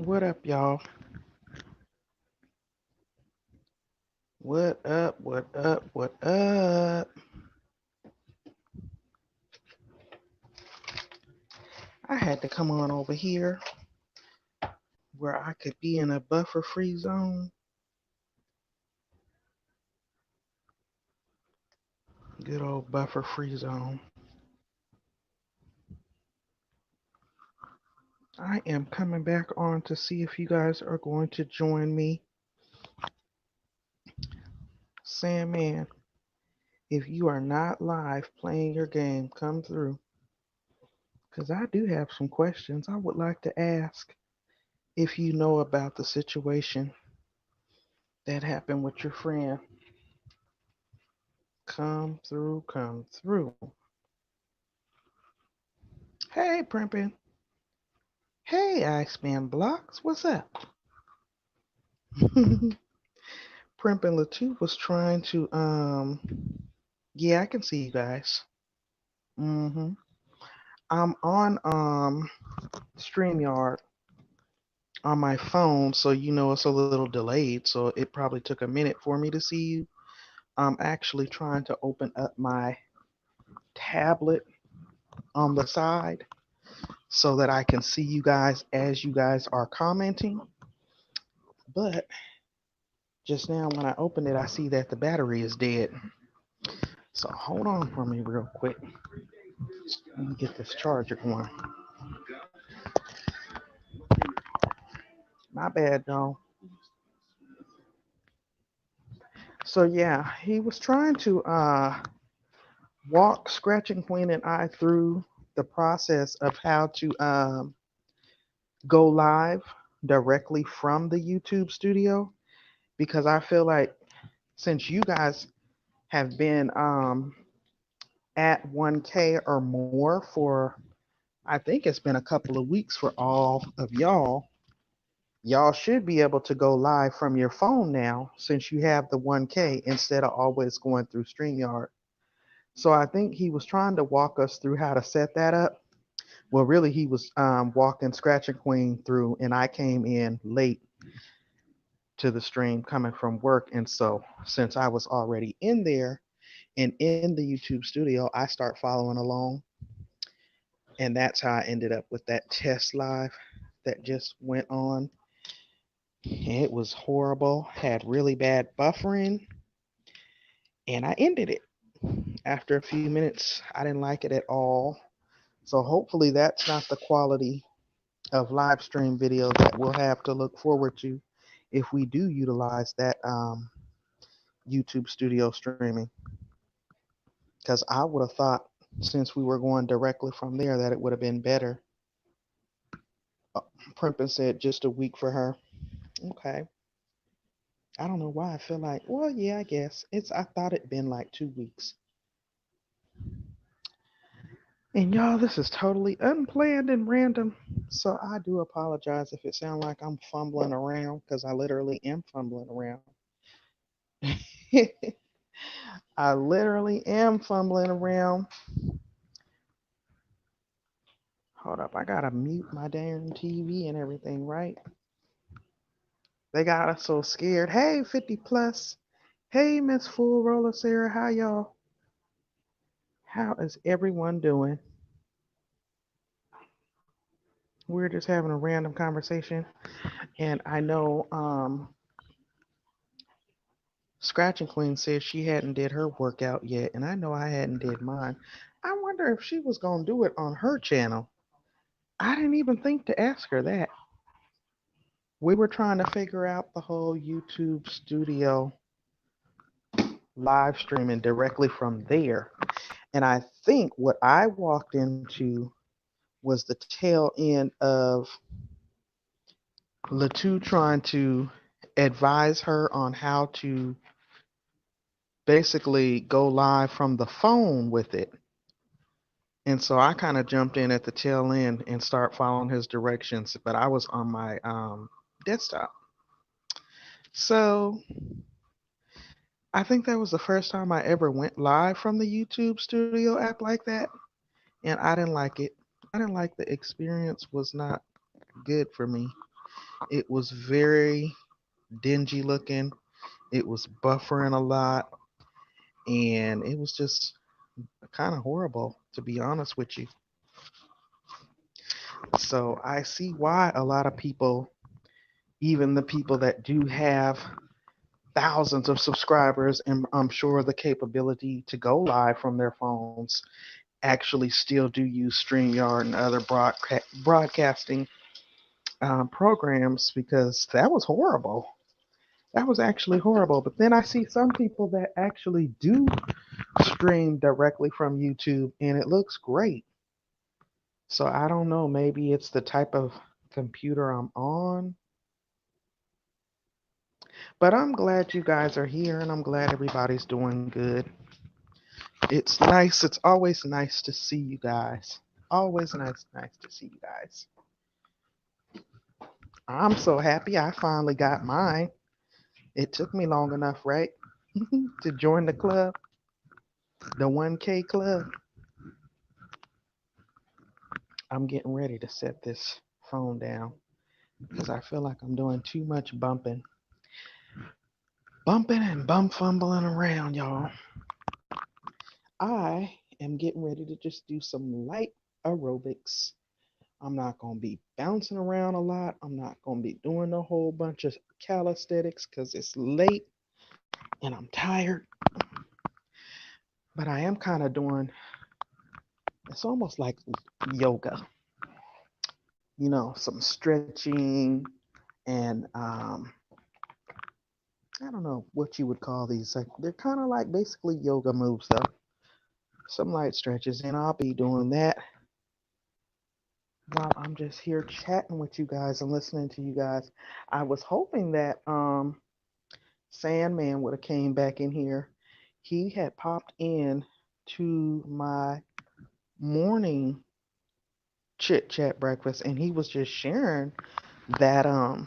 What up, y'all? What up? What up? What up? I had to come on over here where I could be in a buffer free zone. Good old buffer free zone. I am coming back on to see if you guys are going to join me. Sandman, if you are not live playing your game, come through. Because I do have some questions I would like to ask if you know about the situation that happened with your friend. Come through, come through. Hey, Primpin. Hey, Iceman Blocks. What's up? Primpin Latu was trying to, yeah, I can see you guys. hmm I'm on, StreamYard on my phone, so you know it's a little delayed, so it probably took a minute for me to see you. I'm actually trying to open up my tablet on the side so that I can see you guys as you guys are commenting. But just now, when I open it, I see that the battery is dead. So hold on for me real quick. Let me get this charger going. My bad, y'all. So yeah, he was trying to walk Scratching Queen and I through the process of how to go live directly from the YouTube studio because I feel like since you guys have been at 1K or more for I think it's been a couple of weeks for all of y'all should be able to go live from your phone now since you have the 1K instead of always going through StreamYard. So I think he was trying to walk us through how to set that up. Well, really, he was walking Scratch and Queen through, and I came in late to the stream coming from work. And so since I was already in there and in the YouTube studio, I start following along. And that's how I ended up with that test live that just went on. It was horrible, had really bad buffering, and I ended it. After a few minutes, I didn't like it at all. So hopefully that's not the quality of live stream video that we'll have to look forward to if we do utilize that YouTube studio streaming. Because I would have thought since we were going directly from there that it would have been better. Uh, Primpin said just a week for her. Okay. I don't know why I feel like, well, yeah, I guess. I thought it'd been like 2 weeks. And y'all, this is totally unplanned and random. So I do apologize if it sounds like I'm fumbling around because I literally am fumbling around. I literally am fumbling around. Hold up, I gotta mute my damn TV and everything, right? They got us so scared. Hey, 50 plus. Hey, Miss Full Roller Sarah, how y'all? How is everyone doing? We're just having a random conversation, and I know Scratching Queen said she hadn't did her workout yet, and I know I hadn't did mine. I wonder if she was gonna do it on her channel. I didn't even think to ask her that. We were trying to figure out the whole YouTube studio live streaming directly from there. And I think what I walked into was the tail end of Latu trying to advise her on how to basically go live from the phone with it. And so I kind of jumped in at the tail end and start following his directions, but I was on my desktop. So I think that was the first time I ever went live from the YouTube Studio app like that, and I didn't like it. I didn't like the experience was not good for me. It was very dingy looking. It was buffering a lot, and it was just kind of horrible, to be honest with you. So I see why a lot of people, even the people that do have thousands of subscribers and I'm sure the capability to go live from their phones, actually still do use StreamYard and other broadcasting programs because that was horrible. That was actually horrible. But then I see some people that actually do stream directly from YouTube and it looks great. So I don't know, maybe it's the type of computer I'm on. But I'm glad you guys are here and I'm glad everybody's doing good. It's nice. It's always nice to see you guys. Always nice to see you guys. I'm so happy I finally got mine. It took me long enough, right? To join the club, the 1K club. I'm getting ready to set this phone down because I feel like I'm doing too much bumping. Bumping and bump fumbling around, y'all. I am getting ready to just do some light aerobics. I'm not going to be bouncing around a lot. I'm not going to be doing a whole bunch of calisthenics because it's late and I'm tired. But I am kind of doing, it's almost like yoga, some stretching and I don't know what you would call these. Like they're kind of like basically yoga moves though. Some light stretches, and I'll be doing that while I'm just here chatting with you guys and listening to you guys. I was hoping that Sandman would have came back in here. He had popped in to my morning chit chat breakfast and he was just sharing that a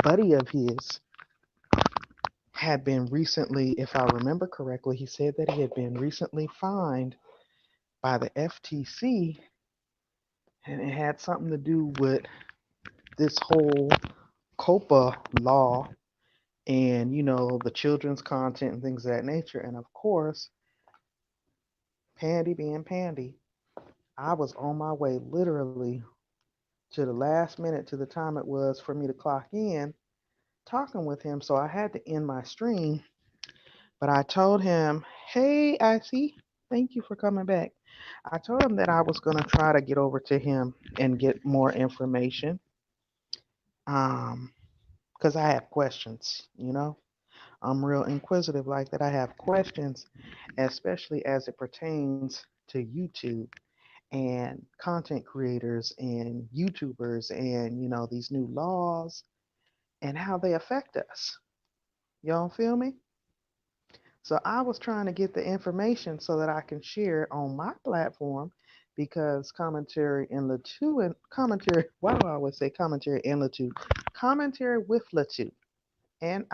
buddy of his had been recently, if I remember correctly, he said that he had been recently fined by the FTC and it had something to do with this whole COPA law and the children's content and things of that nature. And of course, Pandy being Pandy, I was on my way literally to the last minute to the time it was for me to clock in talking with him. So I had to end my stream. But I told him, hey, Icy, thank you for coming back. I told him that I was going to try to get over to him and get more information. Um, because I have questions. I'm real inquisitive like that. I have questions, especially as it pertains to YouTube and content creators and YouTubers and these new laws and how they affect us. Y'all feel me? So I was trying to get the information so that I can share it on my platform because commentary in Latu and commentary, why do I always say commentary in Latu? Commentary with Latu and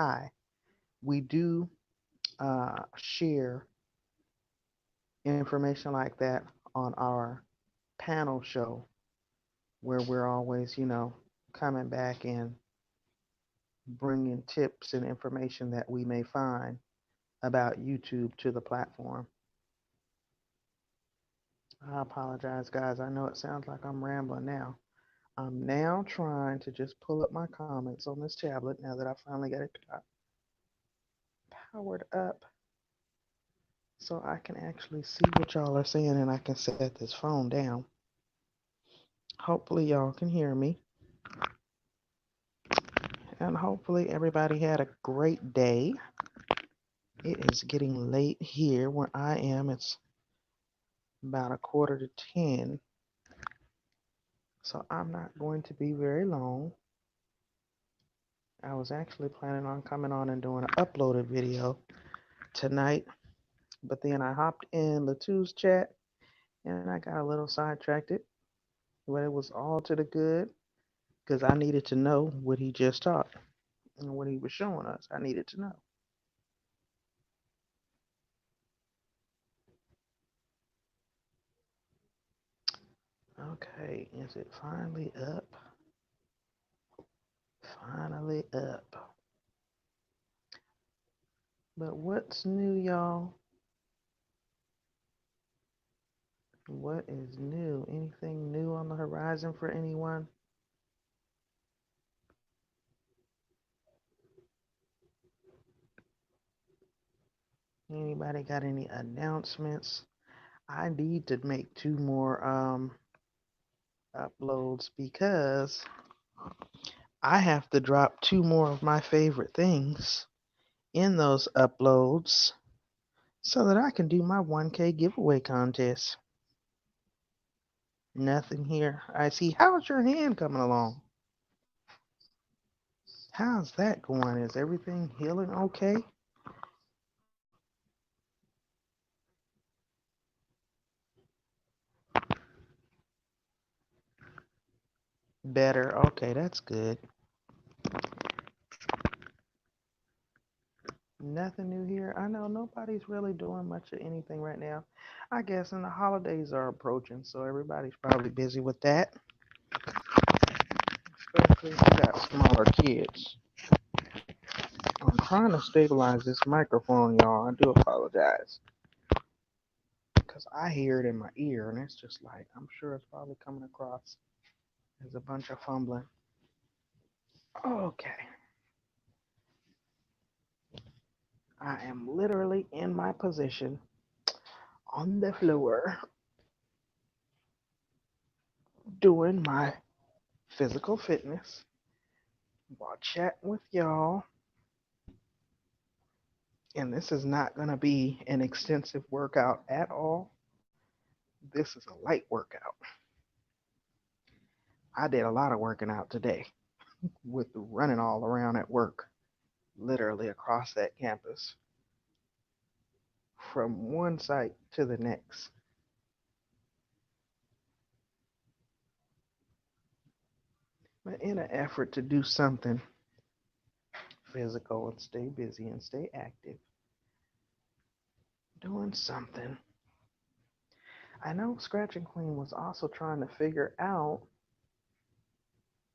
we do share information like that on our panel show where we're always, coming back and bringing tips and information that we may find about YouTube to the platform. I apologize, guys. I know it sounds like I'm rambling now. I'm now trying to just pull up my comments on this tablet now that I finally got it powered up so I can actually see what y'all are saying and I can set this phone down. Hopefully, y'all can hear me. And hopefully, everybody had a great day. It is getting late here where I am. It's about a quarter to 10. So I'm not going to be very long. I was actually planning on coming on and doing an uploaded video tonight, but then I hopped in Latu's chat and I got a little sidetracked. But it was all to the good because I needed to know what he just taught and what he was showing us. I needed to know. Okay, is it finally up? Finally up. But what's new, y'all? What is new? Anything new on the horizon for anyone? Anybody got any announcements? I need to make two more uploads because I have to drop two more of my favorite things in those uploads so that I can do my 1K giveaway contest. Nothing here. I see. How's your hand coming along? How's that going? Is everything healing okay? Better. Okay, that's good. Nothing new here. I know nobody's really doing much of anything right now. I guess, and the holidays are approaching, so everybody's probably busy with that. Especially if you got smaller kids. I'm trying to stabilize this microphone, y'all. I do apologize. Because I hear it in my ear, and it's just like, I'm sure it's probably coming across as a bunch of fumbling. Okay. I am literally in my position on the floor doing my physical fitness while chatting with y'all. And this is not going to be an extensive workout at all. This is a light workout. I did a lot of working out today with running all around at work, literally across that campus from one site to the next. But in an effort to do something physical and stay busy and stay active, doing something. I know Scratching Queen was also trying to figure out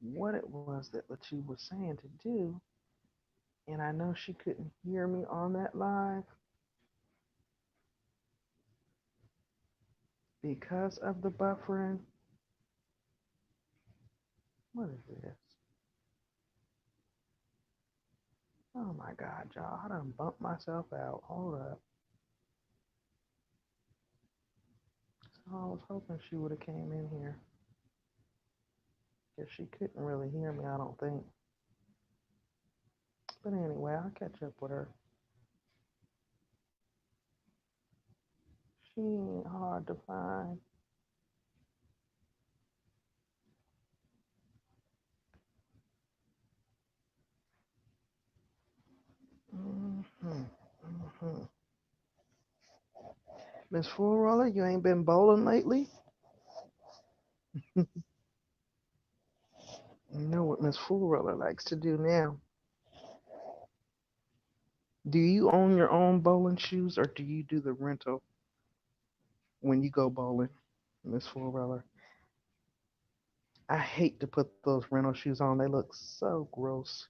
what it was that Latu was saying to do, and I know she couldn't hear me on that live because of the buffering. What is this? Oh my God, y'all! I done bumped myself out. Hold up. So I was hoping she would have came in here because she couldn't really hear me. I don't think. But anyway, I'll catch up with her. She ain't hard to find. Mm-hmm. Mm-hmm. Miss Full Roller, you ain't been bowling lately? You know what Miss Full Roller likes to do now. Do you own your own bowling shoes or do you do the rental when you go bowling, Miss Full Roller? I hate to put those rental shoes on. They look so gross.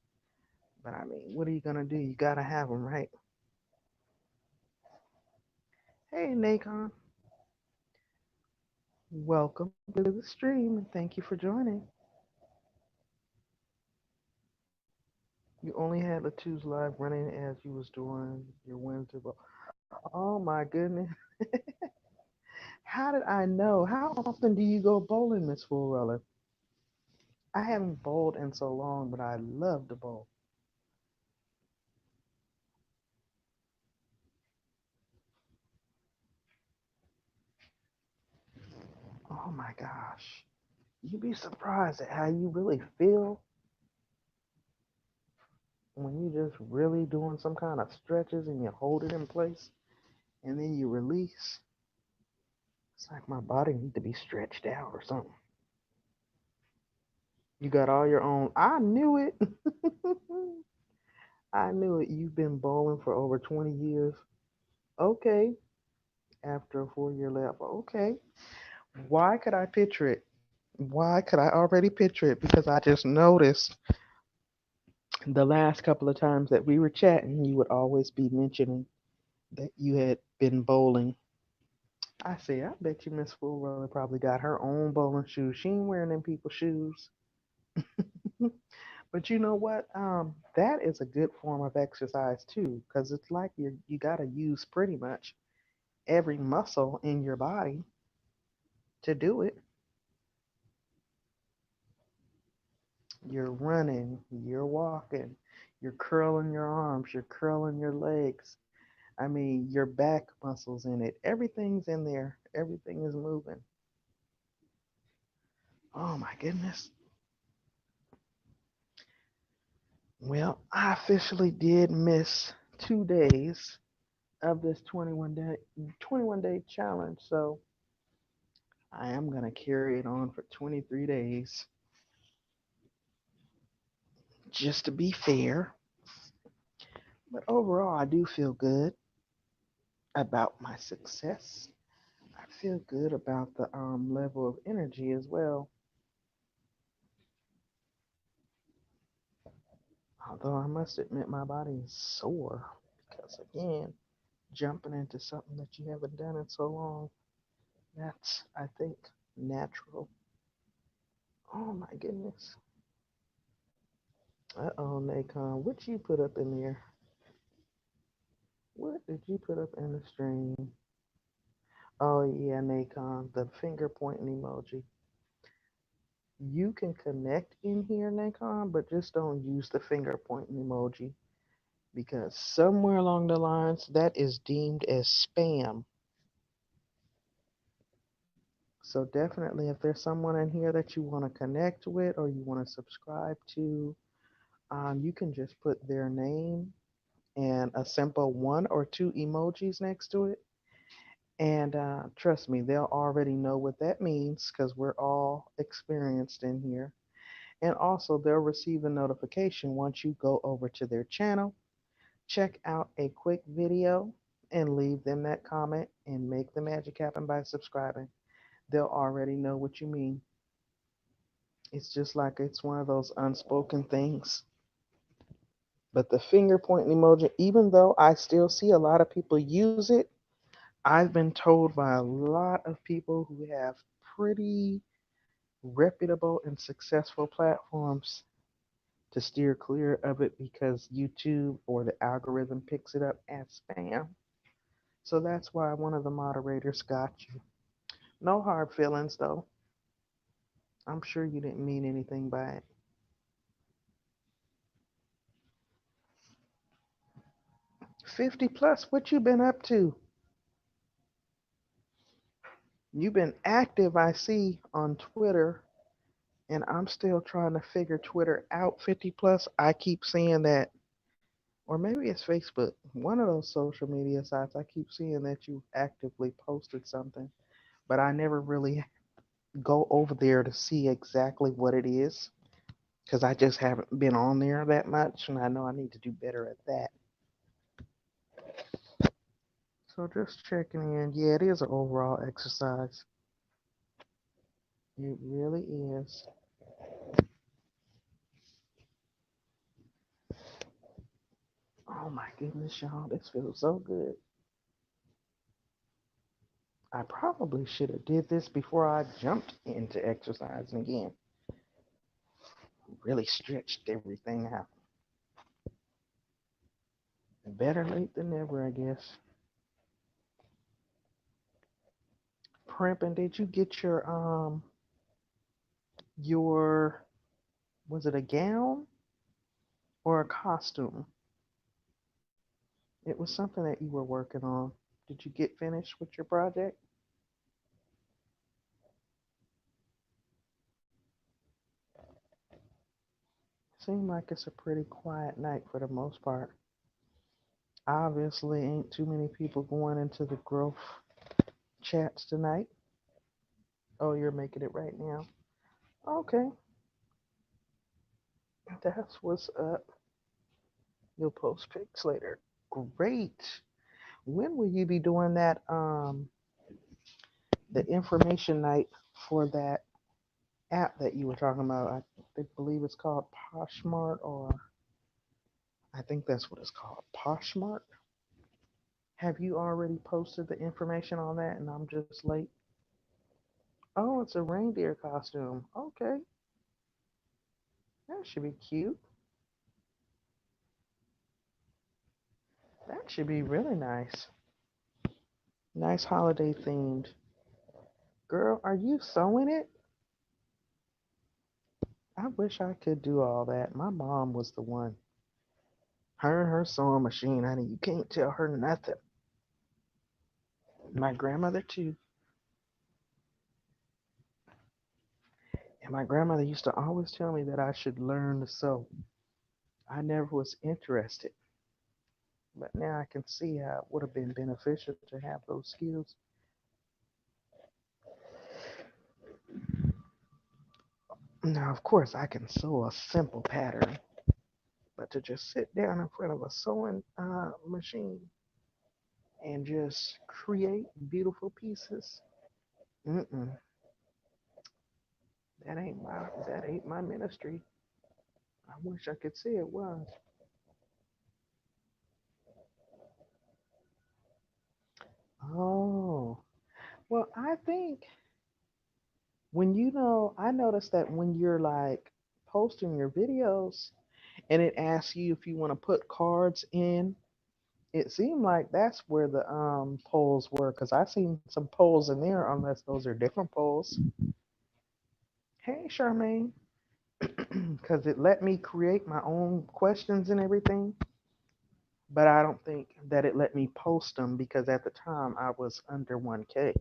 But I mean, what are you gonna do? You gotta have them, right? Hey, Nacon, welcome to the stream and thank you for joining. You only had the twos live running as you was doing your Wednesday bowl. Oh my goodness. How did I know? How often do you go bowling, Miss Full Roller? I haven't bowled in so long, but I love to bowl. Oh my gosh. You'd be surprised at how you really feel when you just really doing some kind of stretches and you hold it in place and then you release. It's like my body need to be stretched out or something. You got all your own. I knew it. I knew it. You've been bowling for over 20 years. Okay. After a 4 year lap. Okay. Why could I picture it? Why could I already picture it? Because I just noticed The last couple of times that we were chatting, you would always be mentioning that you had been bowling. I say, I bet you Miss Fulrella probably got her own bowling shoes. She ain't wearing them people's shoes. But you know what? That is a good form of exercise too, because it's like you gotta use pretty much every muscle in your body to do it. You're running, you're walking, you're curling your arms, you're curling your legs. I mean, your back muscles in it. Everything's in there. Everything is moving. Oh my goodness. Well, I officially did miss 2 days of this 21 day challenge. So I am gonna carry it on for 23 days just to be fair. But overall, I do feel good about my success. I feel good about the level of energy as well. Although I must admit my body is sore because again, jumping into something that you haven't done in so long, that's I think natural. Oh my goodness. Uh-oh, Nacon, what you put up in there? What did you put up in the stream? Oh yeah, Nacon, the finger pointing emoji. You can connect in here, Nacon, but just don't use the finger pointing emoji because somewhere along the lines that is deemed as spam. So definitely, if there's someone in here that you want to connect with or you want to subscribe to, you can just put their name and a simple one or two emojis next to it. And trust me, they'll already know what that means because we're all experienced in here. And also, they'll receive a notification once you go over to their channel, check out a quick video, and leave them that comment and make the magic happen by subscribing. They'll already know what you mean. It's just like it's one of those unspoken things. But the finger pointing emoji, even though I still see a lot of people use it, I've been told by a lot of people who have pretty reputable and successful platforms to steer clear of it because YouTube or the algorithm picks it up as spam. So that's why one of the moderators got you. No hard feelings though. I'm sure you didn't mean anything by it. 50 plus, what you been up to? You've been active, I see, on Twitter, and I'm still trying to figure Twitter out. 50 plus, I keep seeing that, or maybe it's Facebook, one of those social media sites. I keep seeing that you actively posted something, but I never really go over there to see exactly what it is because I just haven't been on there that much, and I know I need to do better at that. So just checking in. Yeah, it is an overall exercise. It really is. Oh my goodness, y'all, this feels so good. I probably should have did this before I jumped into exercising again. Really stretched everything out. Better late than never, I guess. Primping, did you get your was it a gown or a costume? It was something that you were working on. Did you get finished with your project? Seemed like it's a pretty quiet night for the most part. Obviously, ain't too many people going into the growth chats tonight. Oh, you're making it right now. Okay, that's what's up. You'll post pics later. Great. When will you be doing that? The information night for that app that you were talking about. I believe it's called Poshmart or. I think that's what it's called, Poshmark. Have you already posted the information on that and I'm just late? Oh, it's a reindeer costume. Okay, that should be cute. That should be really nice. Nice holiday themed. Girl, are you sewing it? I wish I could do all that. My mom was the one. Her and her sewing machine, honey, you can't tell her nothing. My grandmother too. And my grandmother used to always tell me that I should learn to sew. I never was interested. But now I can see how it would have been beneficial to have those skills. Now, of course, I can sew a simple pattern, but to just sit down in front of a sewing machine and just create beautiful pieces, mm-mm, that ain't my ministry. I wish I could say it was. Oh, well, I think I noticed that when you're like posting your videos and it asks you if you want to put cards in, it seemed like that's where the polls were because I seen some polls in there, unless those are different polls. Hey, Charmaine, because it let me create my own questions and everything, but I don't think that it let me post them because at the time I was under 1K.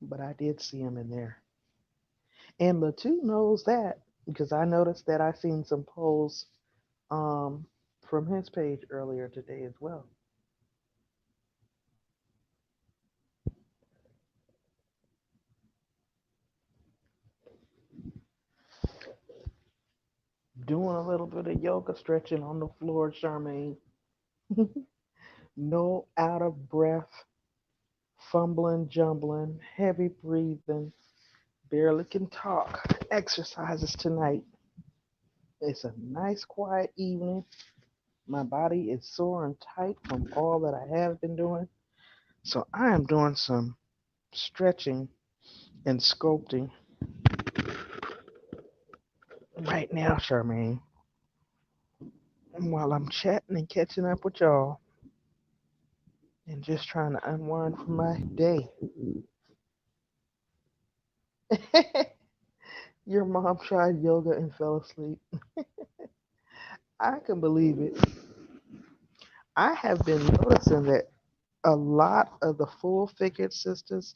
But I did see them in there. And Latu knows that because I noticed that I seen some polls um, from his page earlier today as well. Doing a little bit of yoga stretching on the floor, Charmaine. No out of breath, fumbling, jumbling, heavy breathing, barely can talk. Exercises tonight. It's a nice, quiet evening. My body is sore and tight from all that I have been doing. So I am doing some stretching and sculpting right now, Charmaine, while I'm chatting and catching up with y'all and just trying to unwind from my day. Your mom tried yoga and fell asleep. I can believe it. I have been noticing that a lot of the full figured sisters,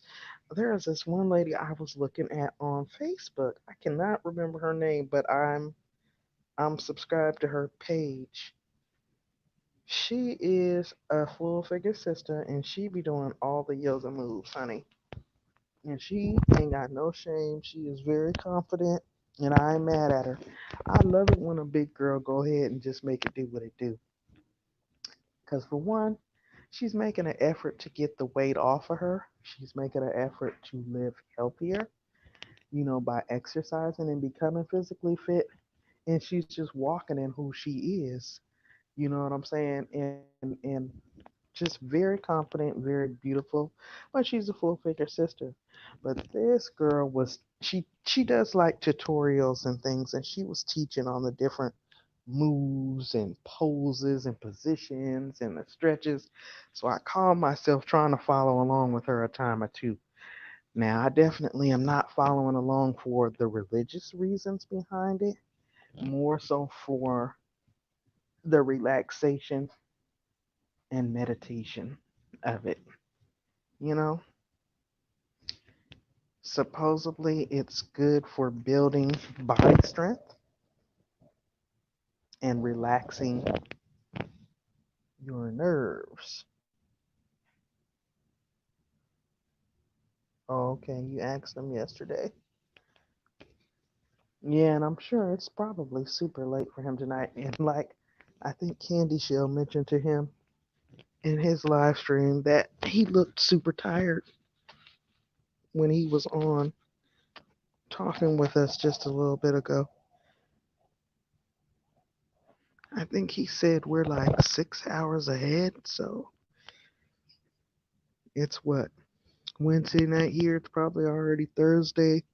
there is this one lady I was looking at on Facebook. I cannot remember her name, but I'm subscribed to her page. She is a full figure sister and she be doing all the yoga moves, honey. And she ain't got no shame. She is very confident and I ain't mad at her. I love it when a big girl go ahead and just make it do what it do. Cause for one, she's making an effort to get the weight off of her. She's making an effort to live healthier, by exercising and becoming physically fit. And she's just walking in who she is. You know what I'm saying? And just very confident, very beautiful. But she's a full figure sister. But this girl she does like tutorials and things, and she was teaching on the different moves and poses and positions and the stretches. So I called myself trying to follow along with her a time or two. Now, I definitely am not following along for the religious reasons behind it, more so for the relaxation and meditation of it. You know, supposedly it's good for building body strength and relaxing your nerves. Oh, okay, you asked them yesterday. Yeah, and I'm sure it's probably super late for him tonight. And like, I think Candy Shell mentioned to him in his live stream that he looked super tired when he was on talking with us just a little bit ago. I think he said we're like 6 hours ahead. So it's what, Wednesday night here. It's probably already Thursday.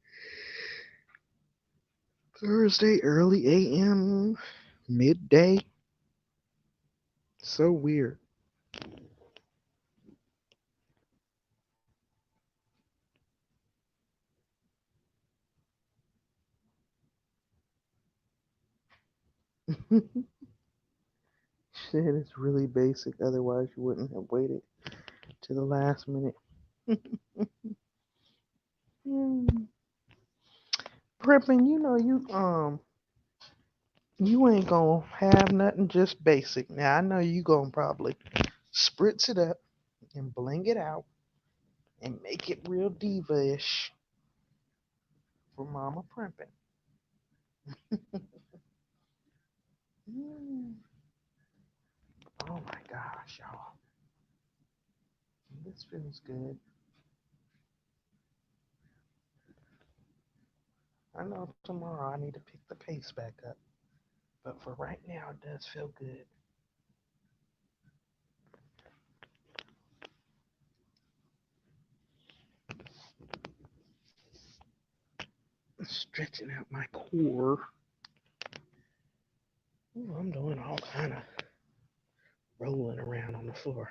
Thursday, early a.m., midday. So weird. Shit, it's really basic. Otherwise, you wouldn't have waited to the last minute. Hmm. Prepping, you ain't gonna have nothing just basic. Now I know you gonna probably spritz it up and bling it out and make it real diva-ish for Mama Primping. Mm. Oh my gosh, y'all. This feels good. I know tomorrow I need to pick the pace back up, but for right now it does feel good. Stretching out my core. Ooh, I'm doing all kind of rolling around on the floor.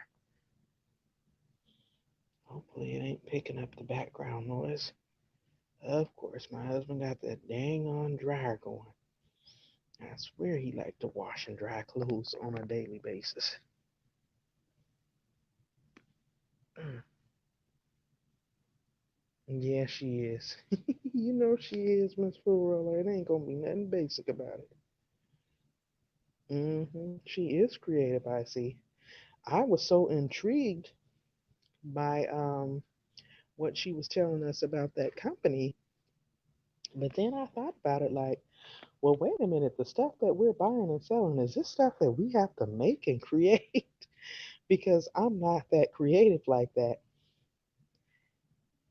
Hopefully it ain't picking up the background noise. Of course, my husband got that dang on dryer going. I swear he liked to wash and dry clothes on a daily basis. Mm. Yeah, she is. You know she is, Miss Florella. It ain't gonna be nothing basic about it. She is creative, I see. I was so intrigued by what she was telling us about that company, but then I thought about it like, well, wait a minute, the stuff that we're buying and selling, is this stuff that we have to make and create? Because I'm not that creative like that.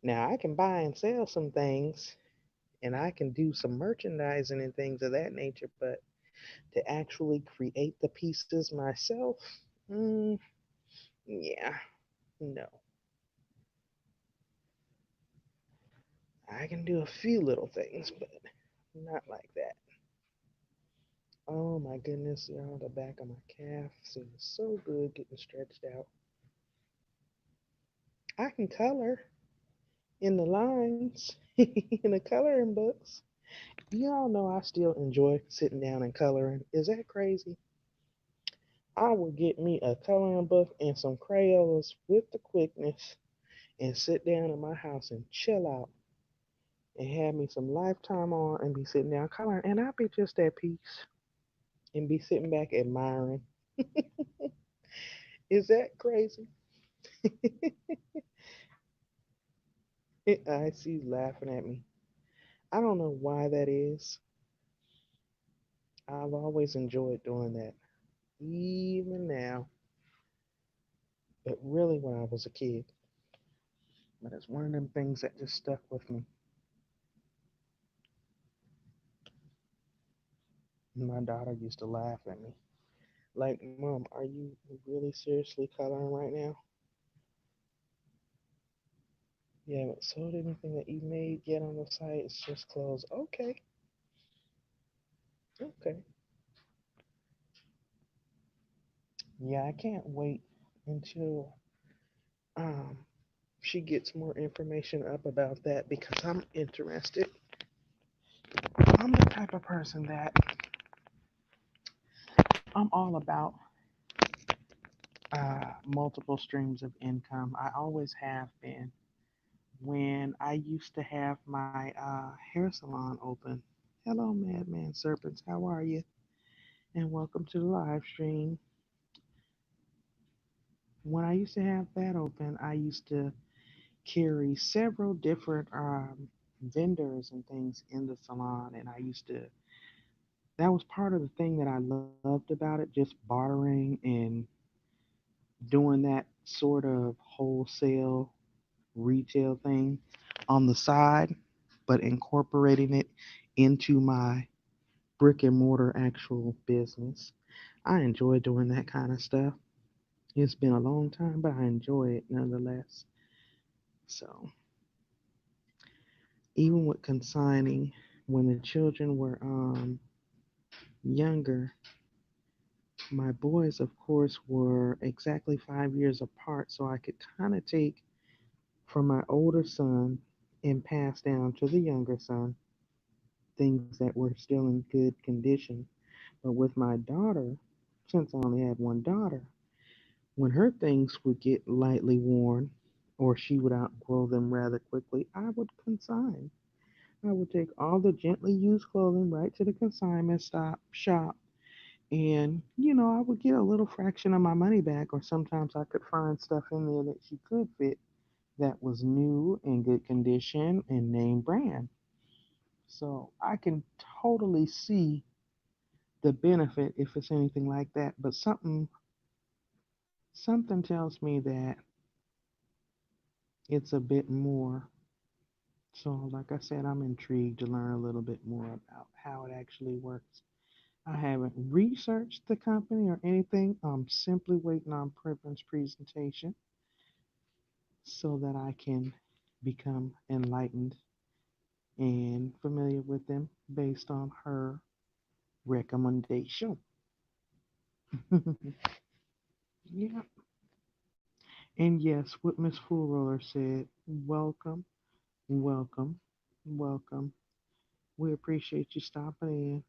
Now, I can buy and sell some things and I can do some merchandising and things of that nature, but to actually create the pieces myself, mm, yeah, no. I can do a few little things, but not like that. Oh my goodness, y'all, the back of my calf seems so good getting stretched out. I can color in the lines in the coloring books. Y'all know I still enjoy sitting down and coloring. Is that crazy? I would get me a coloring book and some crayons with the quickness and sit down in my house and chill out and have me some lifetime on and be sitting down coloring and I'd be just at peace and be sitting back admiring. Is that crazy? I see you laughing at me. I don't know why that is. I've always enjoyed doing that, even now, but really when I was a kid. But it's one of them things that just stuck with me. My daughter used to laugh at me. Like, Mom, are you really seriously coloring right now? You haven't sold anything that you made yet on the site. It's just clothes. Okay, okay. Yeah, I can't wait until um she gets more information up about that because I'm interested. I'm the type of person that I'm all about multiple streams of income. I always have been. When I used to have my hair salon open, hello, Madman Serpents, how are you? And welcome to the live stream. When I used to have that open, I used to carry several different vendors and things in the salon, and I used to. That was part of the thing that I loved about it, just bartering and doing that sort of wholesale retail thing on the side, but incorporating it into my brick and mortar actual business. I enjoy doing that kind of stuff. It's been a long time, but I enjoy it nonetheless. So, even with consigning, when the children were younger, my boys, of course, were exactly 5 years apart, so I could kind of take from my older son and pass down to the younger son things that were still in good condition. But with my daughter, since I only had one daughter, when her things would get lightly worn or she would outgrow them rather quickly, I would consign. I would take all the gently used clothing right to the consignment stop shop, and I would get a little fraction of my money back, or sometimes I could find stuff in there that she could fit that was new in good condition and name brand. So I can totally see the benefit if it's anything like that, but something tells me that it's a bit more. So like I said, I'm intrigued to learn a little bit more about how it actually works. I haven't researched the company or anything. I'm simply waiting on Privin's presentation so that I can become enlightened and familiar with them based on her recommendation. Yeah. And yes, what Miss Full Roller said, welcome, welcome, welcome. We appreciate you stopping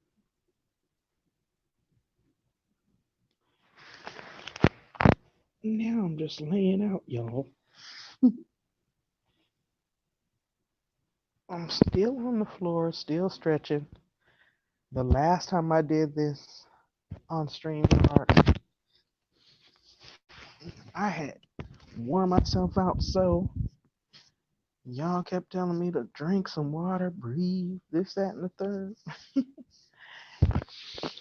in. Now I'm just laying out, y'all. I'm still on the floor, still stretching. The last time I did this on StreamYard, I had worn myself out so y'all kept telling me to drink some water, breathe, this, that, and the third.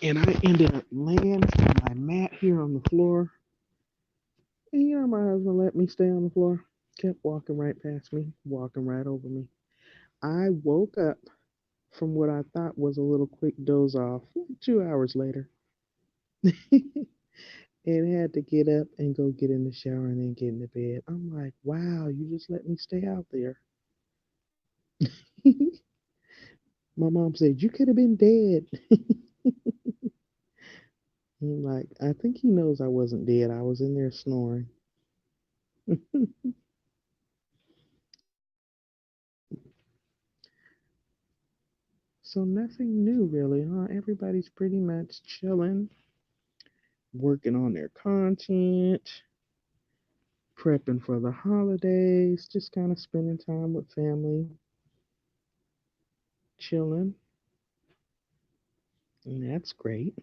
And I ended up laying on my mat here on the floor. And my husband let me stay on the floor. Kept walking right past me, walking right over me. I woke up from what I thought was a little quick doze off 2 hours later. And had to get up and go get in the shower and then get into bed. I'm like, wow, you just let me stay out there. My mom said, you could have been dead. I'm like, I think he knows I wasn't dead. I was in there snoring. So nothing new really, huh? Everybody's pretty much chilling, working on their content, prepping for the holidays, just kind of spending time with family, chilling. And that's great.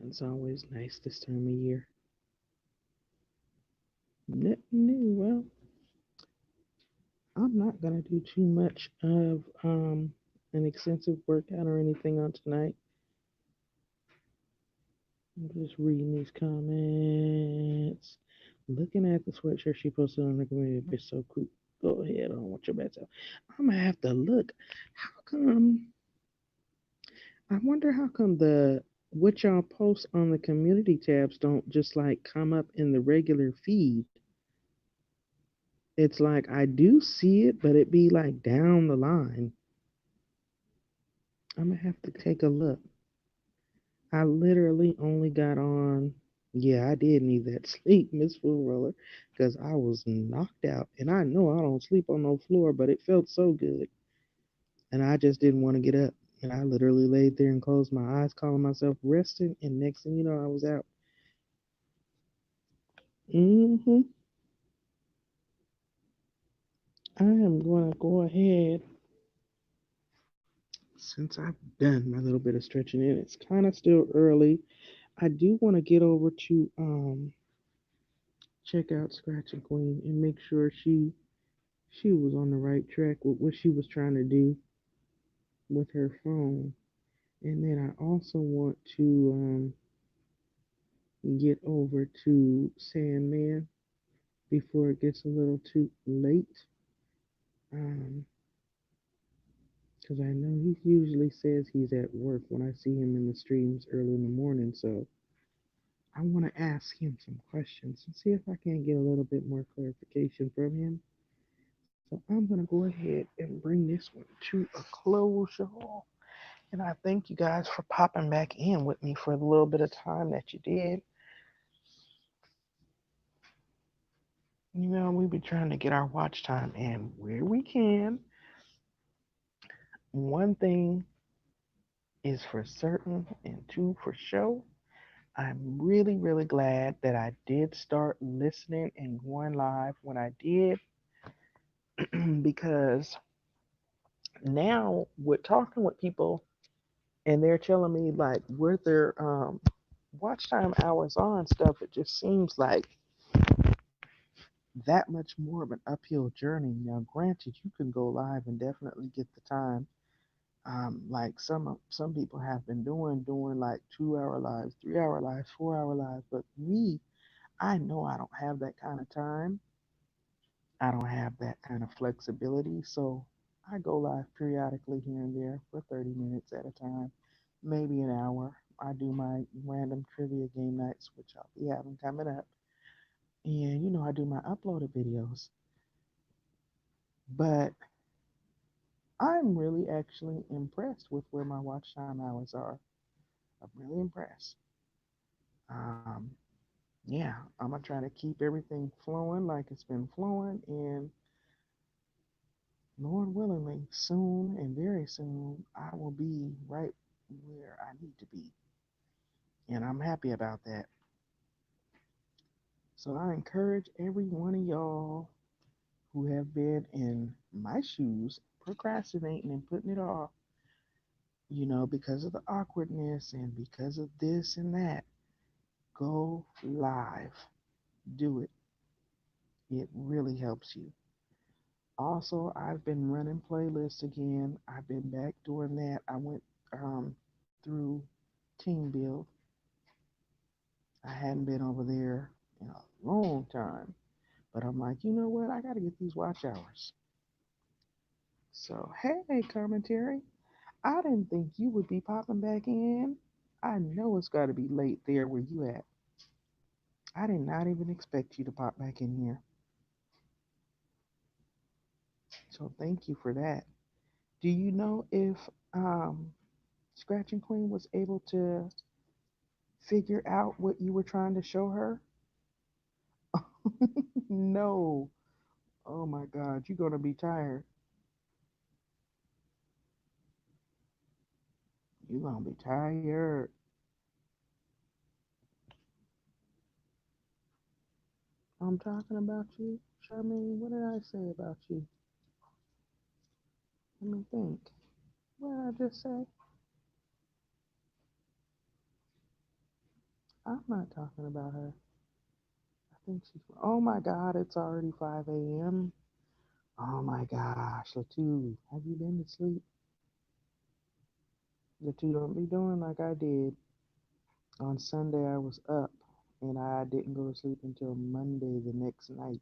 It's always nice this time of year. Nothing new. Well, I'm not gonna do too much of an extensive workout or anything on tonight. I'm just reading these comments, looking at the sweatshirt she posted on the community. It's so cool. Go ahead. I don't want your bad self. I'm gonna have to look. How come? I wonder how come the what y'all post on the community tabs don't just like come up in the regular feed. It's like I do see it, but it be like down the line. I'm gonna have to take a look. I literally only got on. Yeah, I did need that sleep, Miss Food Roller, because I was knocked out. And I know I don't sleep on no floor, but it felt so good. And I just didn't want to get up. And I literally laid there and closed my eyes, calling myself resting. And next thing you know, I was out. Hmm. I am going to go ahead, since I've done my little bit of stretching in, it's kind of still early. I do want to get over to check out Scratching Queen and make sure she was on the right track with what she was trying to do with her phone. And then I also want to get over to Sandman before it gets a little too late. Um, because I know he usually says he's at work when I see him in the streams early in the morning. So I want to ask him some questions and see if I can get a little bit more clarification from him. So I'm going to go ahead and bring this one to a close, y'all. And I thank you guys for popping back in with me for the little bit of time that you did. You know, we be trying to get our watch time in where we can. One thing is for certain, and two for sure. I'm really, really glad that I did start listening and going live when I did because now with talking with people and they're telling me like where their watch time hours are and stuff, it just seems like that much more of an uphill journey. Now, granted, you can go live and definitely get the time. Like some people have been doing like 2 hour lives, 3 hour lives, 4 hour lives, but me, I know I don't have that kind of time. I don't have that kind of flexibility, so I go live periodically here and there for 30 minutes at a time, maybe an hour. I do my random trivia game nights, which I'll be having coming up. And I do my uploaded videos. But I'm really actually impressed with where my watch time hours are. I'm really impressed. Um, yeah, I'm gonna try to keep everything flowing like it's been flowing, and Lord willingly, soon and very soon, I will be right where I need to be. And I'm happy about that. So I encourage every one of y'all who have been in my shoes, procrastinating and putting it off, because of the awkwardness and because of this and that, go live. Do it. It really helps you. Also, I've been running playlists again. I've been back doing that. I went through Team Build. I hadn't been over there in a long time. But I'm like, you know what? I got to get these watch hours. So, hey, commentary. I didn't think you would be popping back in. I know it's got to be late there where you at. I did not even expect you to pop back in here. So, thank you for that. Do you know if um, Scratching Queen was able to figure out what you were trying to show her? No. Oh my God, you're gonna be tired. You're gonna be tired. I'm talking about you, Charmaine. What did I say about you? Let me think. What did I just say? I'm not talking about her. I think she's. Oh my God, it's already 5 a.m. Oh my gosh, Latu, have you been to sleep? Latu, don't be doing like I did. On Sunday, I was up and I didn't go to sleep until Monday the next night.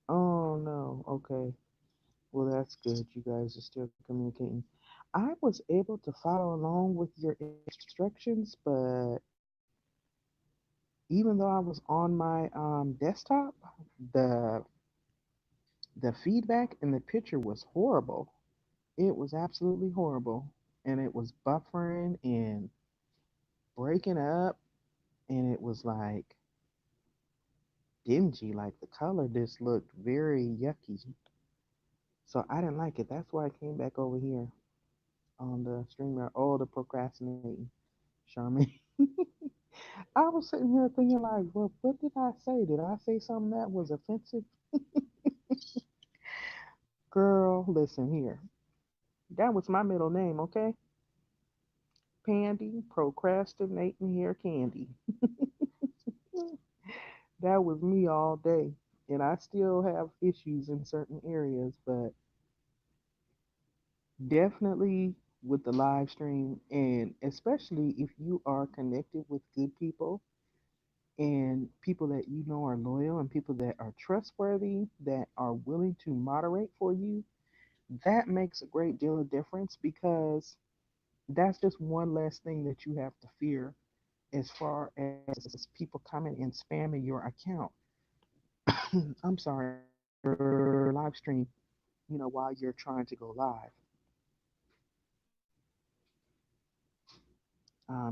Oh no, okay. Well, that's good. You guys are still communicating. I was able to follow along with your instructions, but even though I was on my desktop, the the feedback in the picture was horrible. It was absolutely horrible, and it was buffering and breaking up, and it was like dingy. Like the color just looked very yucky. So I didn't like it. That's why I came back over here on the streamer. Oh, the procrastinating, Charmin. I was sitting here thinking like, well, what did I say? Did I say something that was offensive? Girl, listen here. That was my middle name, okay? Pandy, procrastinating here candy. That was me all day. And I still have issues in certain areas, but definitely with the live stream, and especially if you are connected with good people and people that you know are loyal and people that are trustworthy, that are willing to moderate for you, that makes a great deal of difference because that's just one less thing that you have to fear as far as people coming and spamming your account. I'm sorry, your live stream, while you're trying to go live.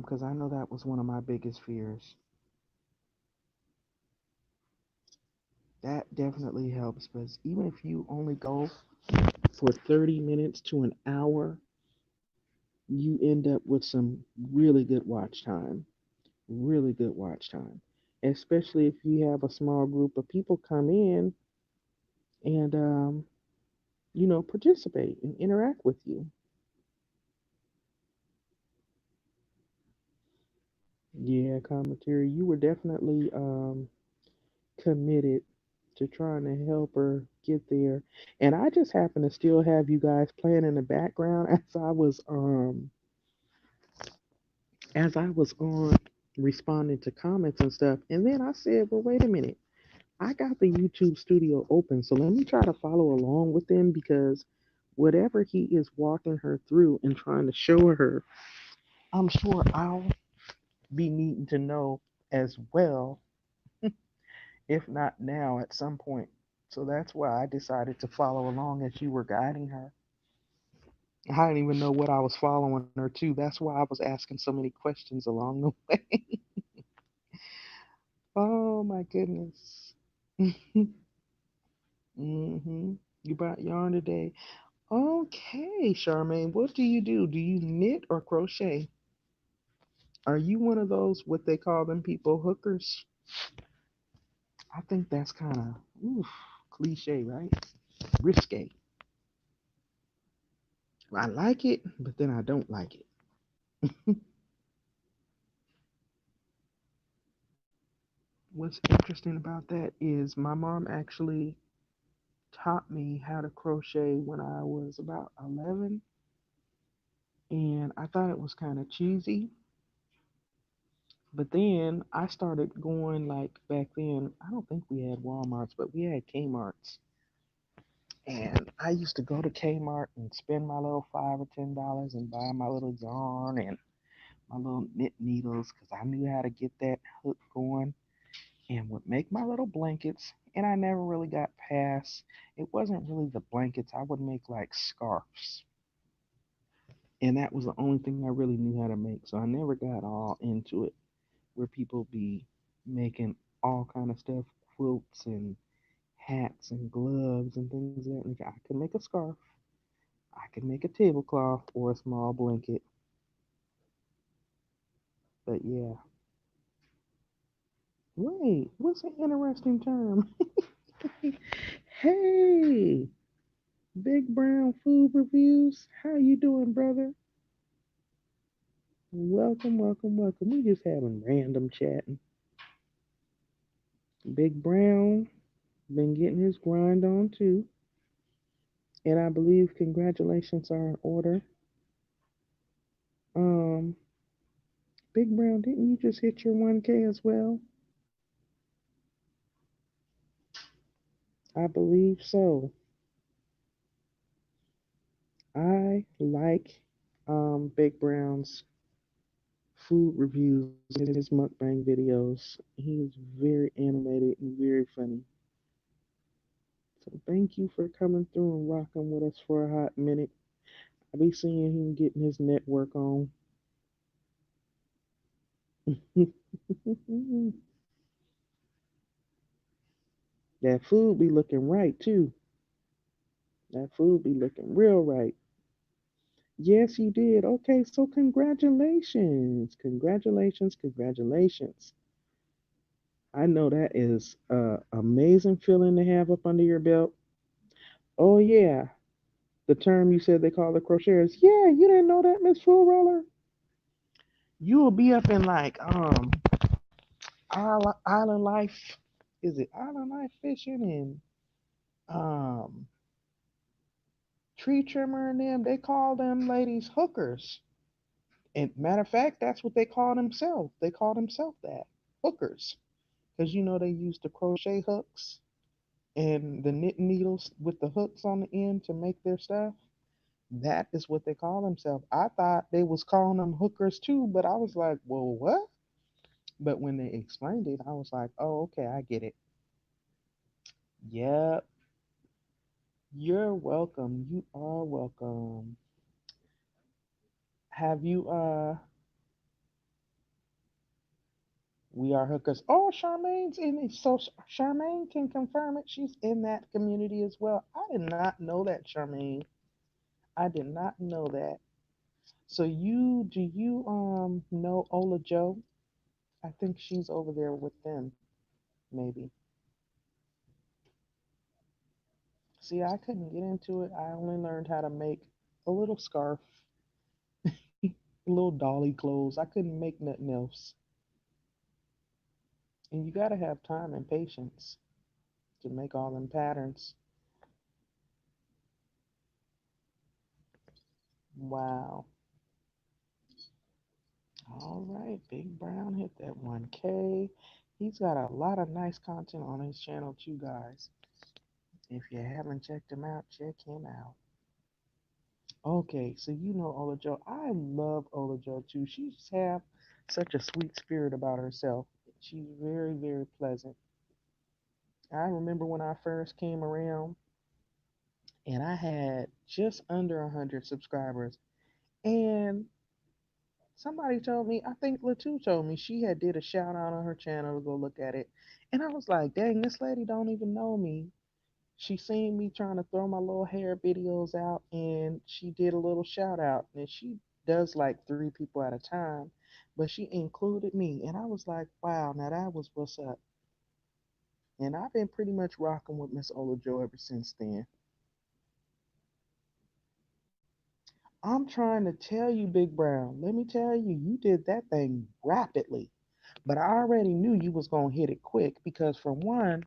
Because I know that was one of my biggest fears. That definitely helps. But even if you only go for 30 minutes to an hour, you end up with some really good watch time. Really good watch time. Especially if you have a small group of people come in and, participate and interact with you. Yeah, commentary, you were definitely committed to trying to help her get there. And I just happen to still have you guys playing in the background as I was on responding to comments and stuff. And then I said, well, wait a minute. I got the YouTube studio open, so let me try to follow along with him because whatever he is walking her through and trying to show her, I'm sure I'll be needing to know as well, if not now at some point. So that's why I decided to follow along as you were guiding her. I didn't even know what I was following her to. That's why I was asking so many questions along the way. Oh my goodness. hmm You brought yarn today. Okay, Charmaine, what do you do? Do you knit or crochet? Are you one of those, what they call them people, hookers? I think that's kind of cliche, right? Risque. I like it, but then I don't like it. What's interesting about that is my mom actually taught me how to crochet when I was about 11, and I thought it was kind of cheesy. But then I started going like back then. I don't think we had Walmarts, but we had Kmart's. And I used to go to Kmart and spend my little $5 or $10 and buy my little yarn and my little knit needles because I knew how to get that hook going and would make my little blankets. And I never really got past, it wasn't really the blankets, I would make like scarves. And that was the only thing I really knew how to make. So I never got all into it where people be making all kind of stuff, quilts and hats and gloves and things of that nature. I could make a scarf, I could make a tablecloth or a small blanket. But yeah. Wait, what's an interesting term? Hey, Big Brown Food Reviews. How you doing, brother? Welcome, welcome, welcome. We just having random chatting. Big Brown been getting his grind on too. And I believe congratulations are in order. Um, Big Brown, didn't you just hit your 1K as well? I believe so. I like Big Brown's food reviews and his mukbang videos. He is very animated and very funny. So thank you for coming through and rocking with us for a hot minute. I'll be seeing him getting his network on. That food be looking right too. That food be looking real right. Yes, you did. Okay, so congratulations. Congratulations, congratulations. I know that is a amazing feeling to have up under your belt. Oh yeah, the term you said they call the crocheters. Yeah, you didn't know that, Miss Full Roller. You will be up in like island life. Is it island life fishing and tree trimmer and them? They call them ladies hookers. And matter of fact, that's what they call themselves. They call themselves that, hookers, because they use the crochet hooks. and the knitting needles with the hooks on the end to make their stuff. That is what they call themselves. I thought they was calling them hookers too, but I was like, well, what? But when they explained it, I was like, oh, okay, I get it. Yep, you're welcome. You are welcome. Have you we are hookers. Oh, Charmaine's in it. So Charmaine can confirm it. She's in that community as well. I did not know that, Charmaine. I did not know that. So do you know Ola Joe? I think she's over there with them, maybe. See, I couldn't get into it. I only learned how to make a little scarf, little dolly clothes. I couldn't make nothing else. And you got to have time and patience to make all them patterns. Wow. All right, Big Brown hit that 1K. He's got a lot of nice content on his channel too, guys. If you haven't checked him out, check him out. Okay, so you know Olajo. I love Olajo too. She just have such a sweet spirit about herself. She's very, very pleasant. I remember when I first came around and I had just under 100 subscribers. And somebody told me, I think Latu told me, she had did a shout out on her channel to go look at it. And I was like, dang, this lady don't even know me. She seen me trying to throw my little hair videos out and she did a little shout out. And she does like three people at a time, but she included me. And I was like, wow, now that was what's up. And I've been pretty much rocking with Miss Olajo ever since then. I'm trying to tell you, Big Brown. Let me tell you, you did that thing rapidly. But I already knew you was gonna hit it quick because for one,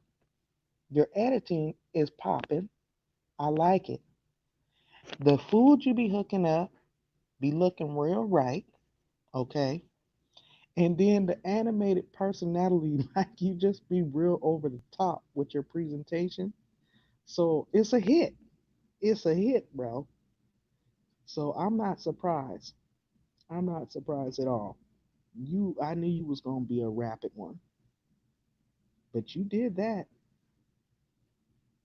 your editing is popping. I like it. The food you be hooking up be looking real right, okay? And then the animated personality, like you just be real over the top with your presentation. So it's a hit. It's a hit, bro. So I'm not surprised. I'm not surprised at all. I knew you was gonna be a rapid one, but you did that.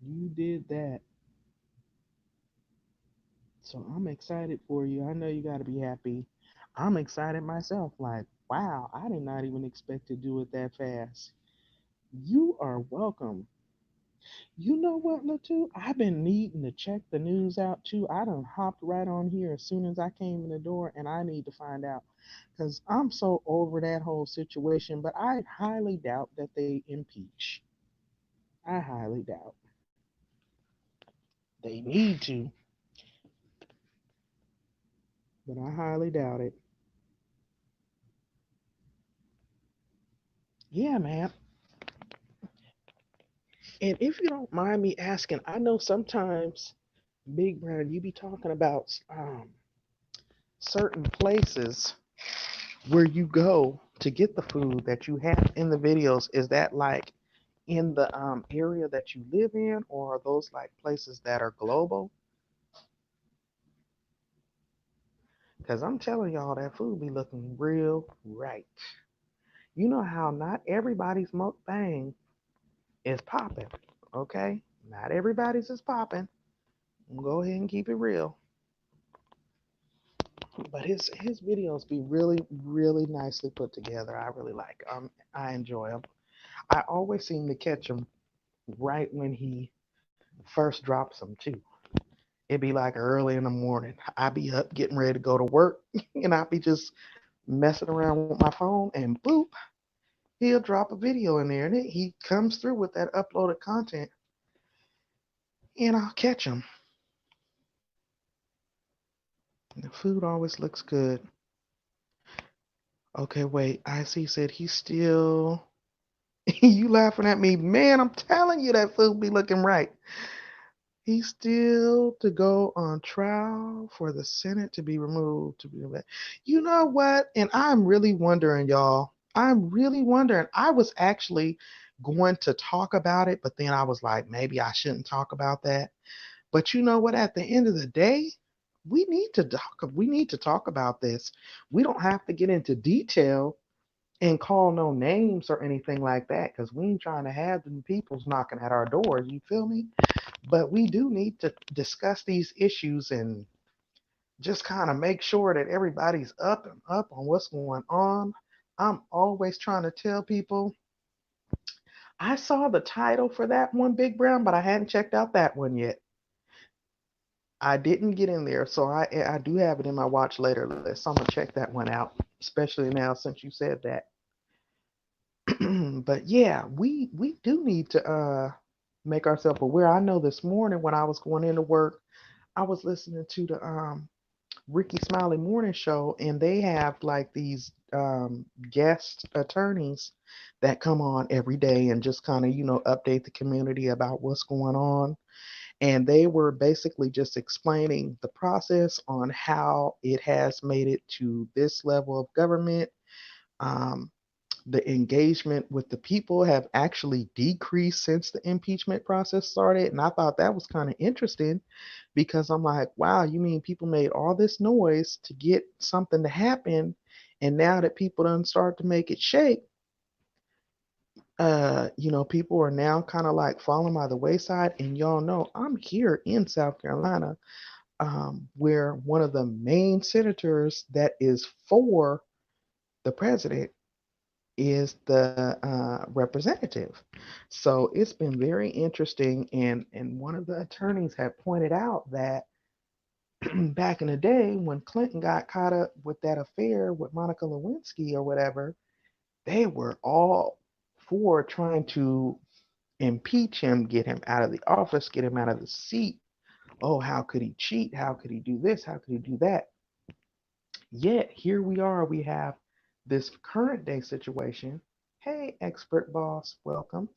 You did that. So I'm excited for you. I know you got to be happy. I'm excited myself. Like, wow, I did not even expect to do it that fast. You are welcome. You know what, Latu? I've been needing to check the news out too. I done hopped right on here as soon as I came in the door, and I need to find out because I'm so over that whole situation. But I highly doubt that they impeach. I highly doubt. They need to, but I highly doubt it. Yeah, man. And if you don't mind me asking, I know sometimes, Big Brown, you be talking about certain places where you go to get the food that you have in the videos. Is that like in the area that you live in, or are those like places that are global? Because I'm telling y'all, that food be looking real right. You know how not everybody's mukbang is popping, okay? Not everybody's is popping. Go ahead and keep it real. But his videos be really really nicely put together. I really like. I enjoy them. I always seem to catch him right when he first drops them too. It'd be like early in the morning. I be up getting ready to go to work, and I be just messing around with my phone, and boop, he'll drop a video in there, and he comes through with that uploaded content, and I'll catch him. The food always looks good. Okay, wait. IC said he's still. You laughing at me, man? I'm telling you that food be looking right. He's still to go on trial for the Senate to be removed. You know what? And I'm really wondering, y'all. I'm really wondering. I was actually going to talk about it, but then I was like, maybe I shouldn't talk about that. But you know what? At the end of the day, we need to talk about this. We don't have to get into detail and call no names or anything like that because we ain't trying to have them peoples knocking at our doors. You feel me? But we do need to discuss these issues and just kind of make sure that everybody's up and up on what's going on. I'm always trying to tell people I saw the title for that one, Big Brown, but I hadn't checked out that one yet. I didn't get in there, so I do have it in my watch later list. So I'm gonna check that one out, especially now since you said that. But yeah, we do need to make ourselves aware. I know this morning when I was going into work, I was listening to the Ricky Smiley morning show, and they have like these guest attorneys that come on every day and just kind of, update the community about what's going on. And they were basically just explaining the process on how it has made it to this level of government. Um, the engagement with the people have actually decreased since the impeachment process started. And I thought that was kind of interesting because I'm like, wow, you mean people made all this noise to get something to happen, and now that people done start to make it shake, people are now kind of like falling by the wayside. And y'all know I'm here in South Carolina, where one of the main senators that is for the president is the representative. So it's been very interesting. And one of the attorneys had pointed out that back in the day when Clinton got caught up with that affair with Monica Lewinsky or whatever, they were all for trying to impeach him, get him out of the office, get him out of the seat. Oh, how could he cheat? How could he do this? How could he do that? Yet here we are, we have this current day situation. Hey, expert boss, welcome.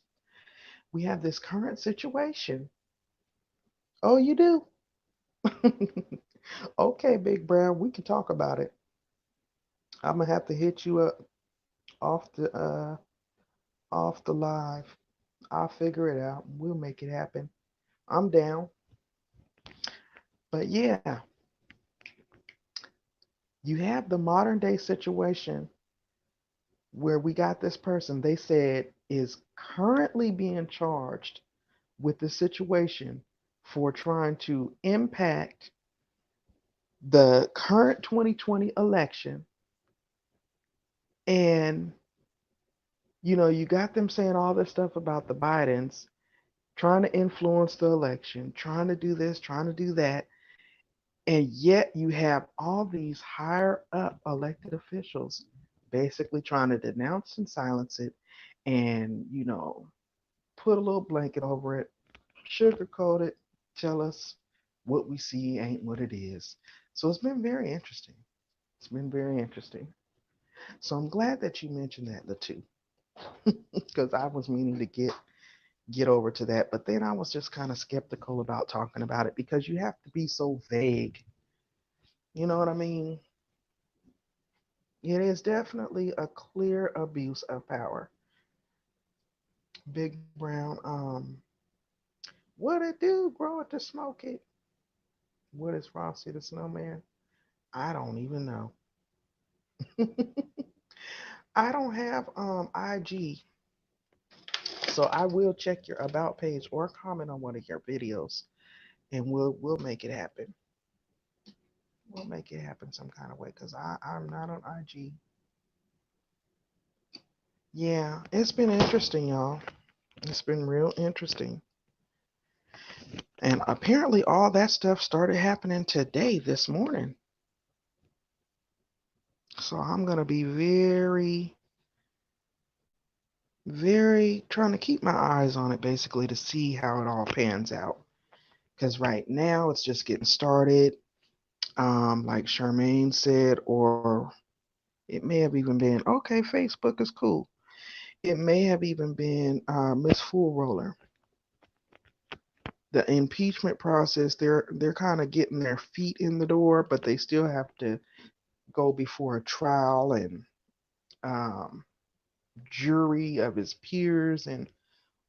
We have this current situation. Oh, you do? Okay, Big Brown, we can talk about it. I'm gonna have to hit you up off the live. I'll figure it out. We'll make it happen. I'm down. But yeah, you have the modern day situation where we got this person they said is currently being charged with the situation for trying to impact the current 2020 election. And you got them saying all this stuff about the Bidens trying to influence the election, trying to do this, trying to do that. And yet you have all these higher up elected officials basically trying to denounce and silence it and, put a little blanket over it, sugarcoat it, tell us what we see ain't what it is. So it's been very interesting. It's been very interesting. So I'm glad that you mentioned that, the two, because I was meaning to get over to that, but then I was just kind of skeptical about talking about it because you have to be so vague. You know what I mean? It is definitely a clear abuse of power. Big Brown, what it do? Grow it to smoke it. What is Frosty the Snowman? I don't even know. I don't have IG, so I will check your about page or comment on one of your videos, and we'll make it happen. We'll make it happen some kind of way because I'm not on IG. Yeah, it's been interesting, y'all. It's been real interesting. And apparently, all that stuff started happening today, this morning. So I'm going to be very, very trying to keep my eyes on it basically to see how it all pans out. Because right now, it's just getting started. Like Charmaine said, or it may have even been, okay, Facebook is cool. It may have even been Miss Fool Roller. The impeachment process, they're kind of getting their feet in the door, but they still have to go before a trial and um, jury of his peers and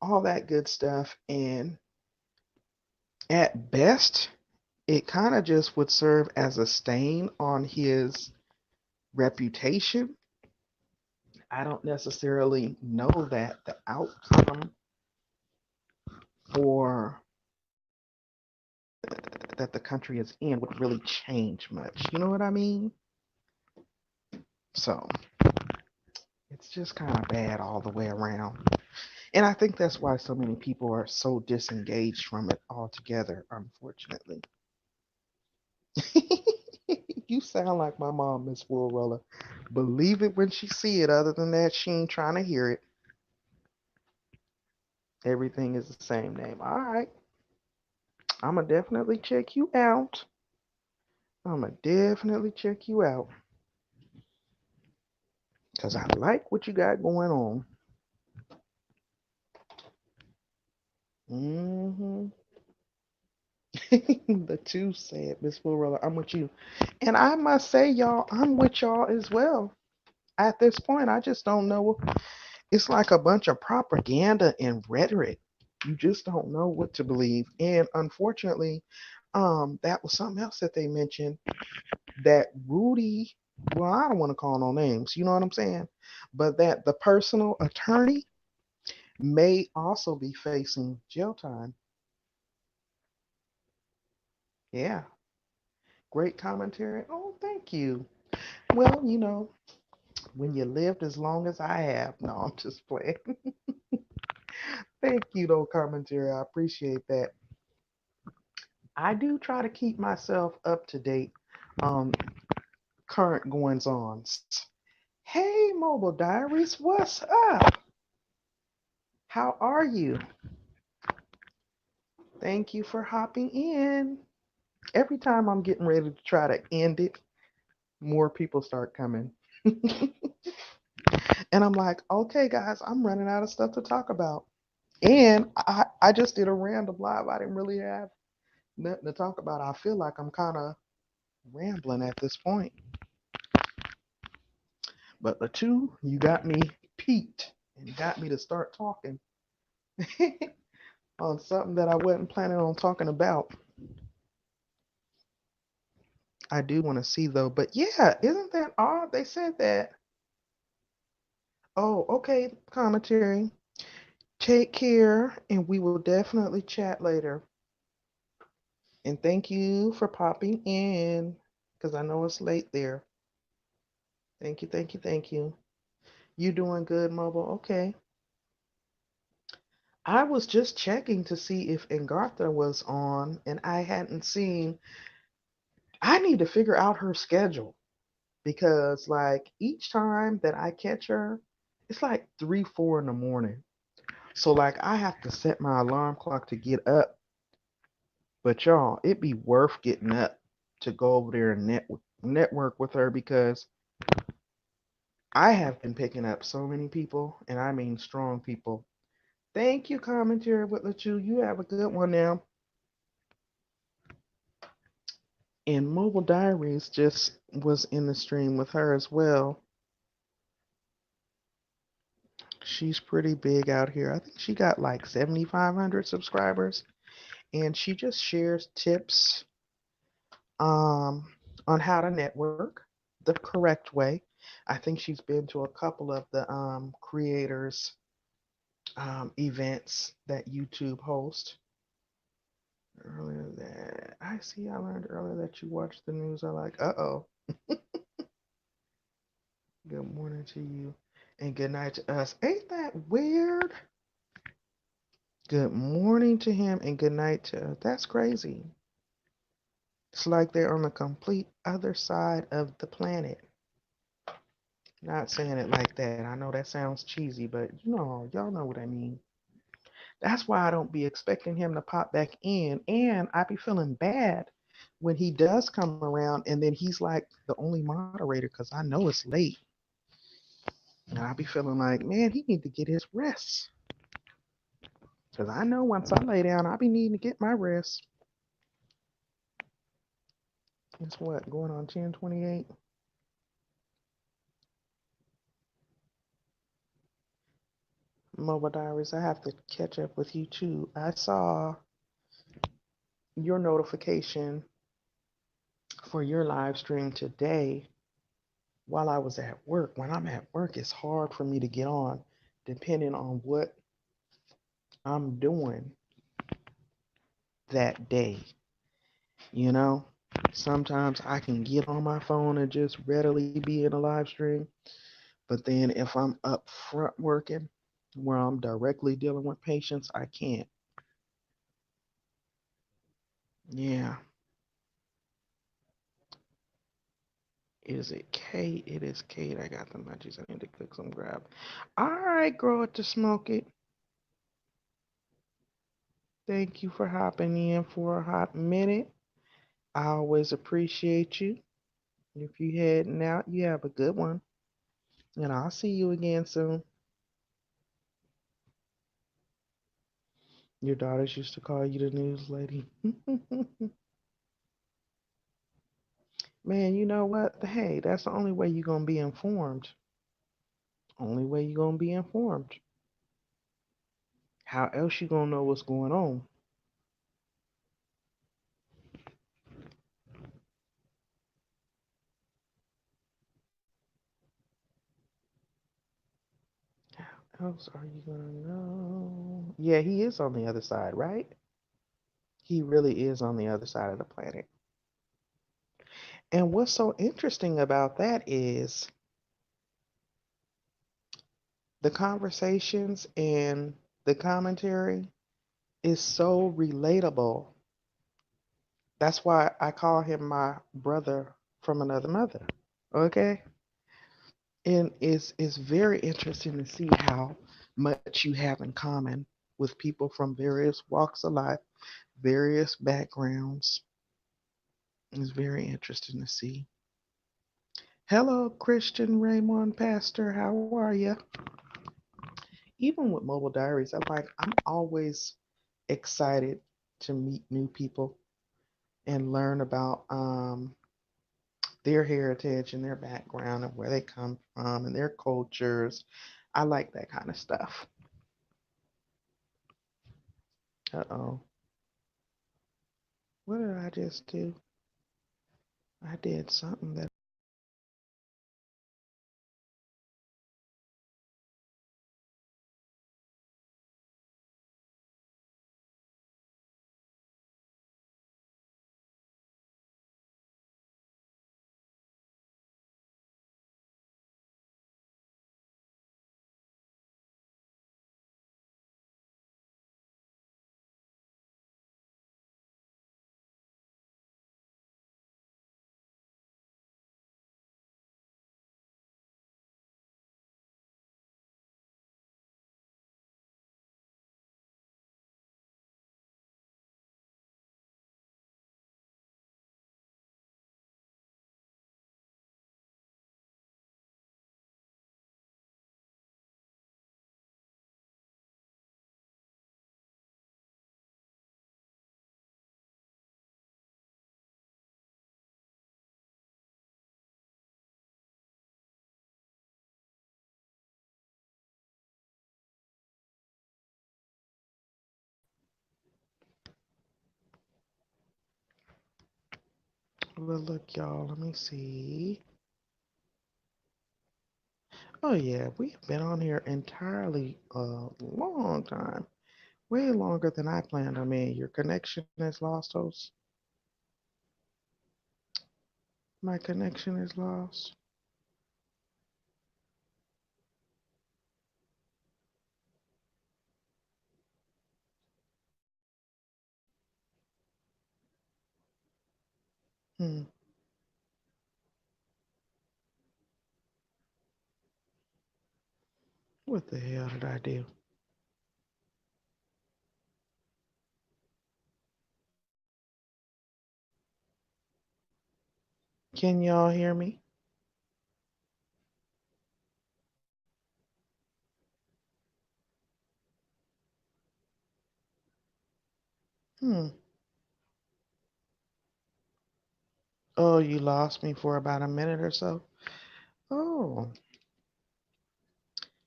all that good stuff. And at best, it kind of just would serve as a stain on his reputation. I don't necessarily know that the outcome for that the country is in would really change much. You know what I mean? So it's just kind of bad all the way around. And I think that's why so many people are so disengaged from it altogether, unfortunately. You sound like my mom, Miss Woolroller. Believe it when she see it. Other than that, she ain't trying to hear it. Everything is the same name. All right. I'm going to definitely check you out. I'm going to definitely check you out. Because I like what you got going on. Mm-hmm. The two said, Miss Florella, I'm with you. And I must say, y'all, I'm with y'all as well. At this point, I just don't know. It's like a bunch of propaganda and rhetoric. You just don't know what to believe. And unfortunately, that was something else that they mentioned that Rudy, well, I don't want to call no names, you know what I'm saying? But that the personal attorney may also be facing jail time. Yeah, great commentary. Oh, thank you. Well, when you lived as long as I have. No, I'm just playing. Thank you, though, commentary. I appreciate that. I do try to keep myself up to date on current goings ons. Hey, Mobile Diaries, what's up? How are you? Thank you for hopping in. Every time I'm getting ready to try to end it, more people start coming. And I'm like, okay, guys, I'm running out of stuff to talk about. And I just did a random live. I didn't really have nothing to talk about. I feel like I'm kind of rambling at this point. But the two, you got me peaked and got me to start talking on something that I wasn't planning on talking about. I do want to see though. But yeah, isn't that odd? They said that. Oh, okay, commentary. Take care, and we will definitely chat later. And thank you for popping in because I know it's late there. Thank you, thank you, thank you. You doing good, Mobile? Okay. I was just checking to see if Engartha was on, and I hadn't seen. I need to figure out her schedule because, like, each time that I catch her, it's like 3, 4 in the morning. So, like, I have to set my alarm clock to get up. But y'all, it'd be worth getting up to go over there and network with her because I have been picking up so many people, and I mean strong people. Thank you, commentary with Lachu. You have a good one now. And Mobile Diaries just was in the stream with her as well. She's pretty big out here. I think she got like 7,500 subscribers, and she just shares tips um, on how to network the correct way. I think she's been to a couple of the creators events that YouTube hosts. Earlier that I learned earlier that you watched the news. I like, uh-oh. Good morning to you and good night to us. Ain't that weird? Good morning to him and good night to us. That's crazy. It's like they're on the complete other side of the planet. Not saying it like that. I know that sounds cheesy, but y'all know what I mean. That's why I don't be expecting him to pop back in. And I be feeling bad when he does come around and then he's like the only moderator because I know it's late. And I be feeling like, man, he need to get his rest. Because I know once I lay down, I be needing to get my rest. It's what, going on 10:28? Mobile Diaries, I have to catch up with you too. I saw your notification for your live stream today while I was at work. When I'm at work, it's hard for me to get on depending on what I'm doing that day. You know, sometimes I can get on my phone and just readily be in a live stream. But then if I'm up front working, where I'm directly dealing with patients, I can't. Yeah. Is it Kate? It is Kate. I got the munchies. I need to cook some grab. All right, grow it to smoke it. Thank you for hopping in for a hot minute. I always appreciate you. If you heading out, you have a good one. And I'll see you again soon. Your daughters used to call you the news lady. Man, you know what? Hey, that's the only way you're going to be informed. Only way you're going to be informed. How else you going to know what's going on? How else are you going to know? Yeah, he is on the other side, right? He really is on the other side of the planet. And what's so interesting about that is the conversations and the commentary is so relatable. That's why I call him my brother from another mother. Okay? And it's very interesting to see how much you have in common with people from various walks of life, various backgrounds. It's very interesting to see. Hello, Christian Raymond Pastor. How are you? Even with Mobile Diaries, I'm always excited to meet new people and learn about their heritage and their background and where they come from and their cultures. I like that kind of stuff. Uh oh. What did I just do? I did something that. Well, look, y'all, let me see. Oh, yeah, we've been on here entirely a long time. Way longer than I planned. I mean, your connection is lost, host. My connection is lost. Hmm. What the hell did I do? Can y'all hear me? Hmm. Oh, you lost me for about a minute or so. Oh,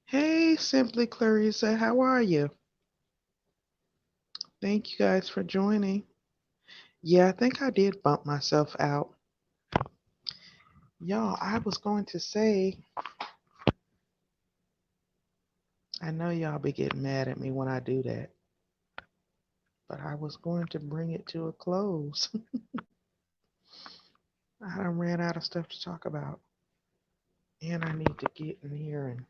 hey, Hey, Simply Clarissa, how are you? Thank you guys for joining. Yeah, I think I did bump myself out. Y'all, I was going to say, I know y'all be getting mad at me when I do that, but I was going to bring it to a close. I done ran out of stuff to talk about, and I need to get in here and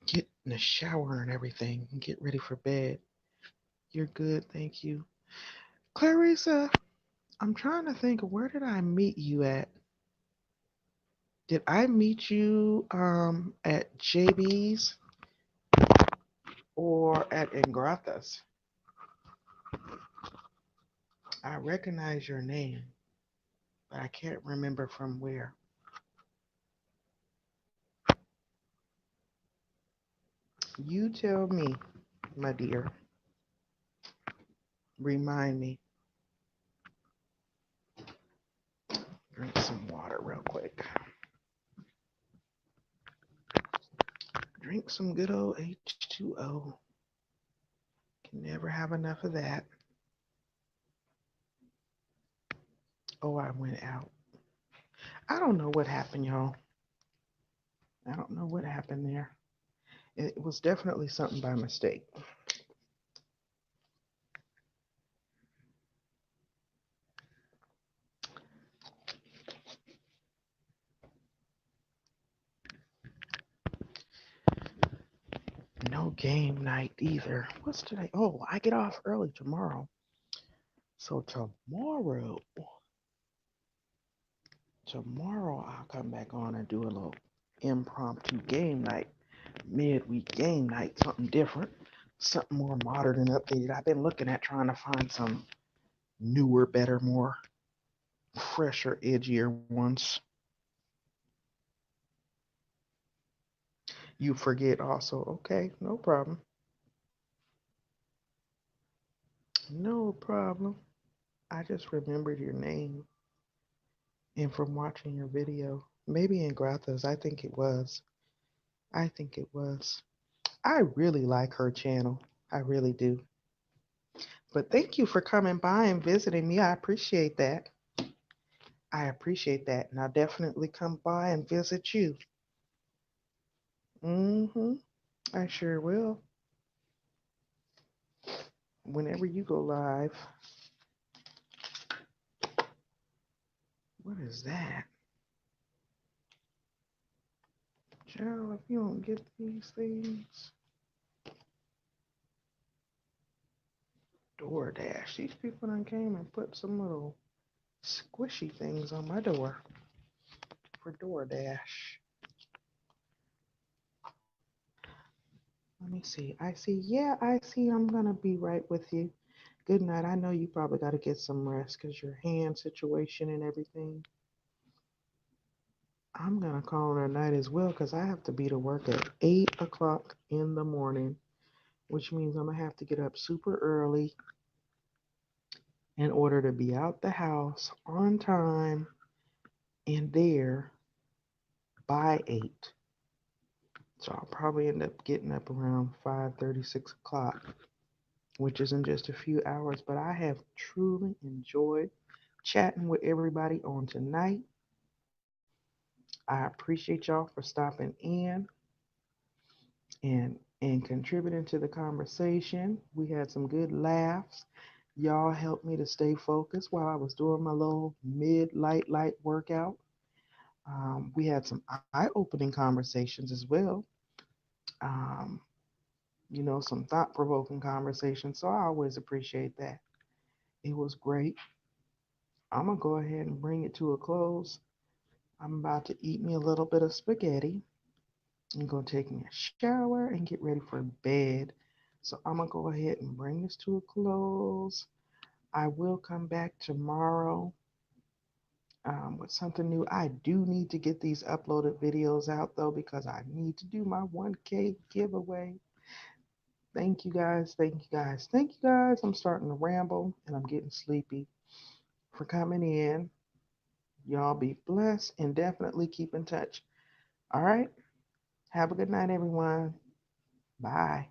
get in the shower and everything and get ready for bed. You're good, thank you. Clarissa, I'm trying to think, where did I meet you at? Did I meet you at JB's or at Ingratas? I recognize your name, but I can't remember from where. You tell me, my dear. Remind me. Drink some water real quick. Drink some good old H2O. Can never have enough of that. Oh, I went out. I don't know what happened, y'all. I don't know what happened there. It was definitely something by mistake. No game night either. What's today? Oh, I get off early tomorrow. So tomorrow I'll come back on and do a little impromptu game night, midweek game night, something different, something more modern and updated. I've been looking at trying to find some newer, better, more fresher, edgier ones. You forget also. Okay, no problem. No problem. I just remembered your name and from watching your video. Maybe in Grathas, I think it was. I think it was. I really like her channel. I really do. But thank you for coming by and visiting me. I appreciate that. I appreciate that. And I'll definitely come by and visit you. Mm-hmm. I sure will. Whenever you go live. What is that? Child, if you don't get these things. DoorDash. These people done came and put some little squishy things on my door for DoorDash. Let me see. I see. Yeah, I see. I'm going to be right with you. Good night. I know you probably got to get some rest because your hand situation and everything. I'm going to call it a night as well because I have to be to work at 8 o'clock in the morning, which means I'm going to have to get up super early in order to be out the house on time and there by 8. So I'll probably end up getting up around 5:30, 6 o'clock, which isn't just a few hours, but I have truly enjoyed chatting with everybody on tonight. I appreciate y'all for stopping in and contributing to the conversation. We had some good laughs. Y'all helped me to stay focused while I was doing my little light workout. We had some eye-opening conversations as well. Um, some thought-provoking conversations. So I always appreciate that. It was great. I'm gonna go ahead and bring it to a close. I'm about to eat me a little bit of spaghetti. I'm gonna take me a shower and get ready for bed. So I'm gonna go ahead and bring this to a close. I will come back tomorrow with something new. I do need to get these uploaded videos out though because I need to do my 1K giveaway. Thank you guys. Thank you guys. Thank you guys. I'm starting to ramble and I'm getting sleepy for coming in. Y'all be blessed and definitely keep in touch. All right. Have a good night, everyone. Bye.